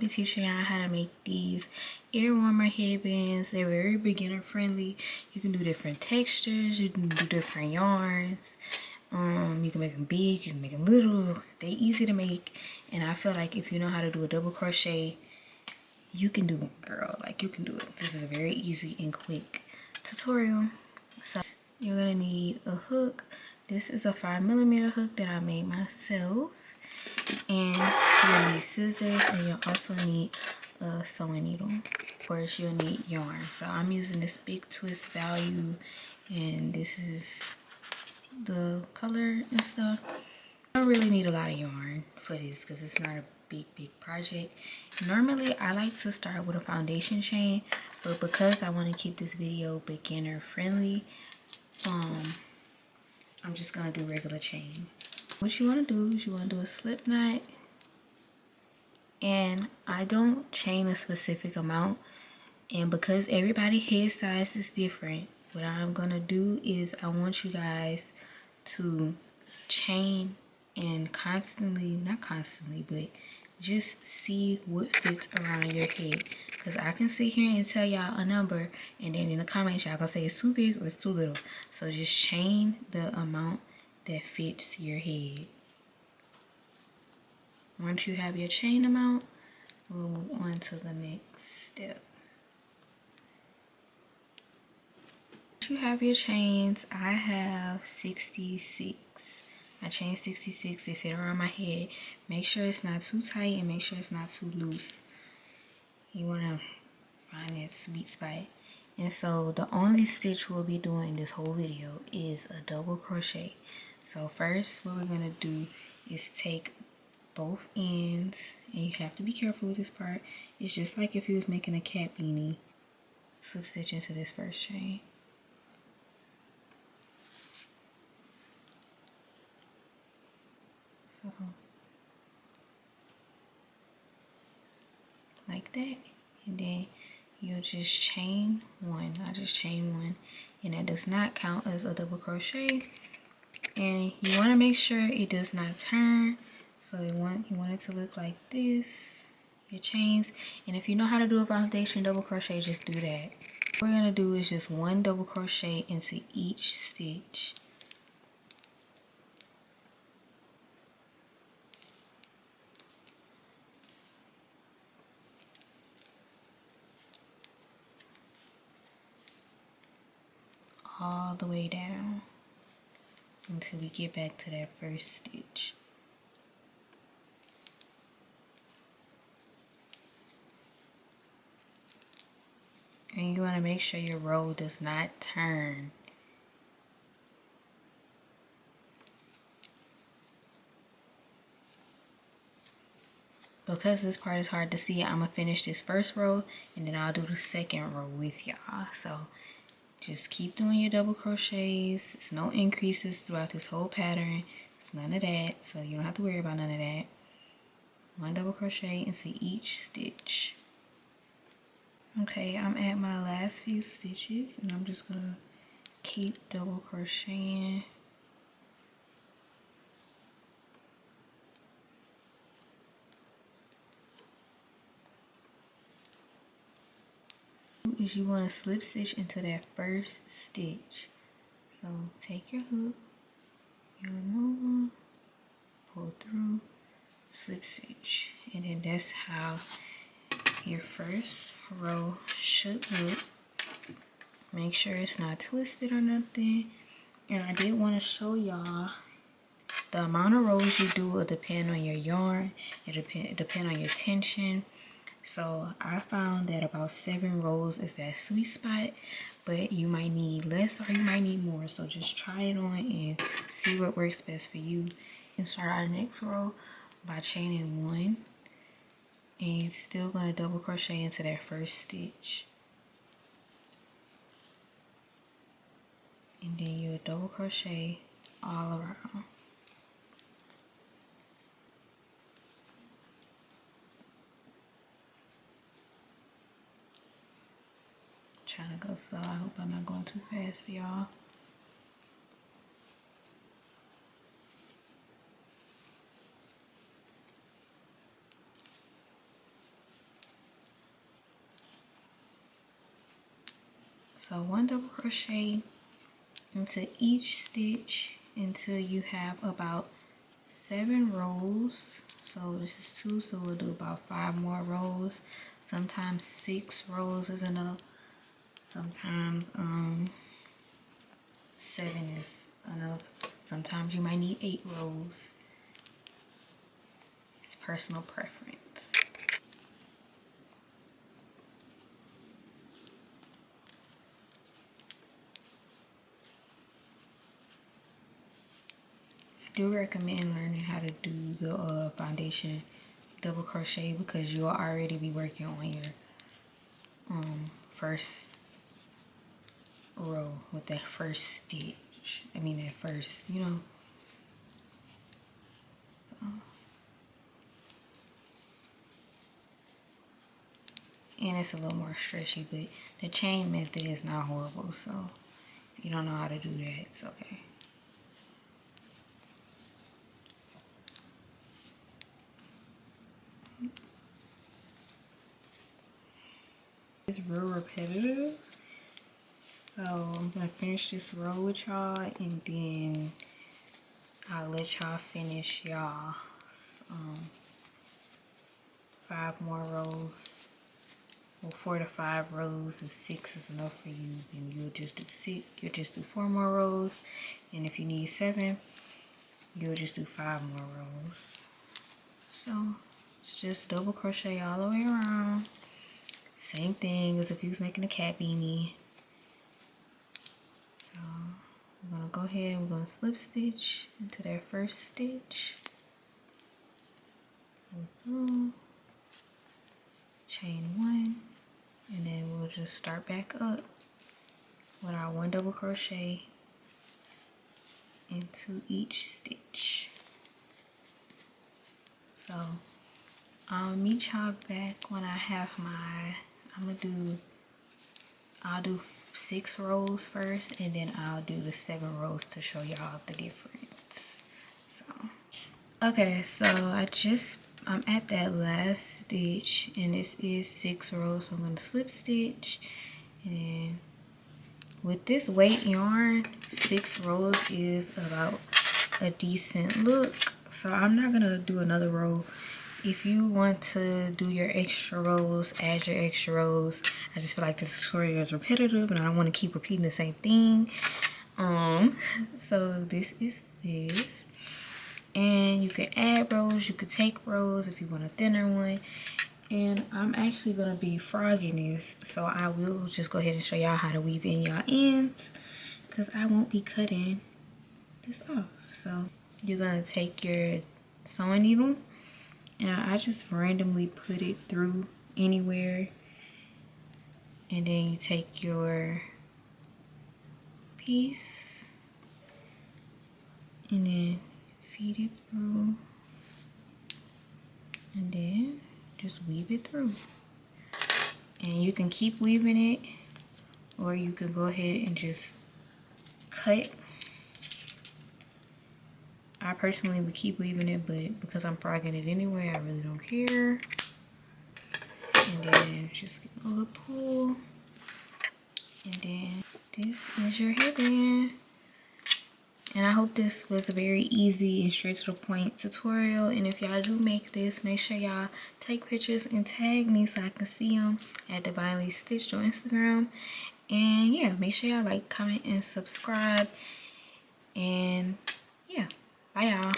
be teaching y'all how to make these Earwarmer headbands. They're very beginner friendly. You can do different textures, you can do different yarns. You can make them big, you can make them little. They're easy to make, and I feel like if you know how to do a double crochet, you can do it, girl. Like, you can do it. This is a very easy and quick tutorial. So you're gonna need a hook. This is a 5mm hook that I made myself, and you'll need scissors, and you'll also need a sewing needle. Of course, you'll need yarn. So I'm using this Big Twist Value, and this is the color and stuff. I don't really need a lot of yarn for this because it's not a big project. Normally I like to start with a foundation chain, but because I want to keep this video beginner friendly, I'm just gonna do regular chain. What you want to do is you want to do a slip knot, and I don't chain a specific amount, and because everybody's head size is different, what I'm gonna do is I want you guys to chain and not constantly, but just see what fits around your head. Because I can sit here and tell y'all a number, and then in the comments y'all gonna say it's too big or it's too little. So just chain the amount that fits your head. Once you have your chain amount, we'll move on to the next step. Once you have your chains, I have 66. I chained 66. It fit around my head. Make sure it's not too tight and make sure it's not too loose. You want to find that sweet spot. And so the only stitch we'll be doing this whole video is a double crochet. So first what we're going to do is take both ends, and you have to be careful with this part. It's just like if you was making a cat beanie. Slip stitch into this first chain. So like that, and then you'll just chain one. I just chain one, and that does not count as a double crochet. And you want to make sure it does not turn, so you want it to look like this, your chains. And if you know how to do a foundation double crochet, just do that. What we're gonna do is just one double crochet into each stitch. All the way down until we get back to that first stitch. And you want to make sure your row does not turn. Because this part is hard to see, I'm going to finish this first row and then I'll do the second row with y'all. So just keep doing your double crochets. It's no increases throughout this whole pattern. It's none of that. So you don't have to worry about none of that. One double crochet into each stitch. Okay, I'm at my last few stitches and I'm just going to keep double crocheting. Is you want to slip stitch into that first stitch. So take your hook, your needle, pull through, slip stitch, and then that's how your first row should look. Make sure it's not twisted or nothing. And I did want to show y'all the amount of rows you do will depend on your yarn. It depend on your tension. So I found that about 7 rows is that sweet spot, but you might need less or you might need more. So just try it on and see what works best for you. And start our next row by chaining 1, and you're still going to double crochet into that first stitch. And then you'll double crochet all around. Trying to go slow. I hope I'm not going too fast for y'all. So 1 double crochet into each stitch until you have about 7 rows. So this is 2, so we'll do about 5 more rows. Sometimes 6 rows is enough. Sometimes 7 is enough. Sometimes you might need 8 rows. It's personal preference. I do recommend learning how to do the foundation double crochet because you'll already be working on your first row with that first stitch. I mean that first, you know. So. And it's a little more stretchy, but the chain method is not horrible, so if you don't know how to do that, it's okay. It's real repetitive, so I'm gonna finish this row with y'all, and then I'll let y'all finish y'all 5 more rows. Well, 4 to 5 rows. If 6 is enough for you, then you'll just do 6. You'll just do 4 more rows, and if you need 7, you'll just do 5 more rows. So it's just double crochet all the way around. Same thing as if you was making a cat beanie. So we're gonna go ahead and we're gonna slip stitch into that first stitch. Go through, chain 1, and then we'll just start back up with our 1 double crochet into each stitch. So I'll meet y'all back when I have my, I'll do 6 rows first, and then I'll do the 7 rows to show y'all the difference. So okay, so I'm at that last stitch, and this is 6 rows, so I'm going to slip stitch, and then with this weight yarn, 6 rows is about a decent look. So I'm not going to do another row. If you want to do your extra rows, add your extra rows. I just feel like this tutorial is repetitive and I don't want to keep repeating the same thing. So this is this. And you can add rows, you could take rows if you want a thinner one. And I'm actually going to be frogging this, so I will just go ahead and show y'all how to weave in y'all ends, because I won't be cutting this off. So you're going to take your sewing needle, and I just randomly put it through anywhere, and then you take your piece and then feed it through, and then just weave it through. And you can keep weaving it, or you can go ahead and just cut. I personally would keep weaving it, but because I'm frogging it anyway, I really don't care. And then just give a little pull, and then this is your headband. And I hope this was a very easy and straight to the point tutorial. And if y'all do make this, make sure y'all take pictures and tag me so I can see them at Divinely Stitched on Instagram. And yeah, make sure y'all like, comment, and subscribe. And yeah, bye y'all.